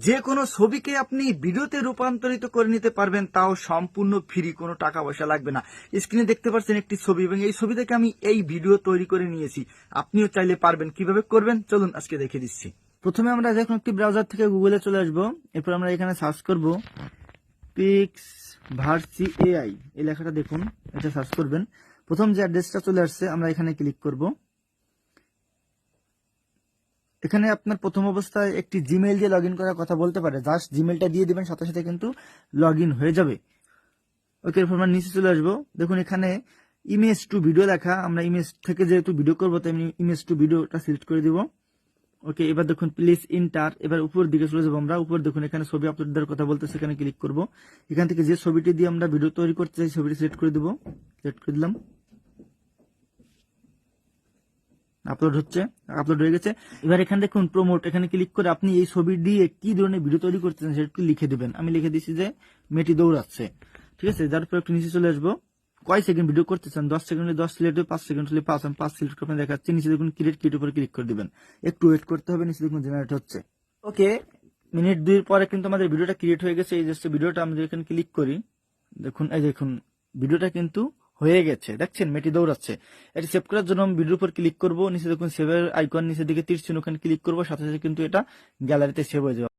যে কোনো ছবিকে আপনি ভিডিওতে রূপান্তরিত করে নিতে পারবেন, তাও সম্পূর্ণ ফ্রি, কোনো টাকা পয়সা লাগবে না। স্ক্রিনে দেখতে পাচ্ছেন একটি ছবি, এবং এই ছবি থেকে আমি এই ভিডিও তৈরি করে নিয়েছি। আপনিও চাইলে পারবেন। কিভাবে করবেন চলুন আজকে দেখে দিচ্ছি। প্রথমে আমরা যখন একটি ব্রাউজার থেকে গুগলে চলে আসবো, এরপর আমরা এখানে সার্চ করব পিক্সভার্সি এআই, এই লেখাটা দেখুন, এটা সার্চ করবেন। প্রথম যে অ্যাড্রেসটা চলে আসছে আমরা এখানে ক্লিক করব। এখানে আপনার প্রথম অবস্থায় একটি জিমেইল দিয়ে লগ ইন করার কথা বলতে পারে, জাস্ট জিমেইলটা দিয়ে দিবেন, সাথে সাথে কিন্তু লগ ইন হয়ে যাবে। ওকে, এরপর আমরা নিচে চলে আসবো। দেখুন এখানে ইমেজ টু ভিডিও লেখা, আমরা ইমেজ থেকে যেহেতু ভিডিও করবো তাই আমি ইমেজ টু ভিডিওটা সিলেক্ট করে দিব। ওকে, এবার দেখুন প্লিজ ইন্টার, এবার উপর দিকে চলে যাবো আমরা। উপর দেখুন এখানে ছবি আপলোড দেওয়ার কথা বলতেছে, এখানে ক্লিক করব। এখান থেকে যে ছবিটি দিয়ে আমরা ভিডিও তৈরি করতে চাই ছবিটি সিলেক্ট করে দিব, সিলেক্ট করে দিলাম। আপলোড হচ্ছে, আপলোড হয়ে গেছে। এবার এখানে দেখুন প্রমোট, এখানে ক্লিক করে আপনি এই ছবি দিয়ে কি ধরনের ভিডিও তৈরি করতে চান সেটা একটু লিখে দেবেন। আমি লিখে দিচ্ছি যে মেয়েটি দৌড়াচ্ছে, ঠিক আছে। যার পর একটু নিচে চলে আসবো, কয় সেকেন্ড ভিডিও করতে চান, 10 সেকেন্ডে 10 সিলেক্ট, 5 সেকেন্ড হলে 5, আমি 5 সিলেক্ট করে দেখাচ্ছি। নিচে দেখুন ক্রিয়েট উপরে ক্লিক করে দিবেন, একটু ওয়েট করতে হবে। নিচে দেখুন জেনারেট হচ্ছে। ওকে, মিনিট 2 পরে কিন্তু আমাদের ভিডিওটা ক্রিয়েট হয়ে গেছে। এই জাস্ট ভিডিওটা আমরা এখানে ক্লিক করি, দেখুন এই দেখুন ভিডিওটা কিন্তু হয়ে গেছে, দেখছেন মেয়েটি দৌড়াচ্ছে। এটি সেভ করার জন্য আমি ভিডিওর উপর ক্লিক করব, নিচে দেখুন সেভের আইকন, নিচের দিকে তীর চিহ্ন, ওখানে ক্লিক করবো, সাথে সাথে কিন্তু এটা গ্যালারিতে সেভ হয়ে যাবে।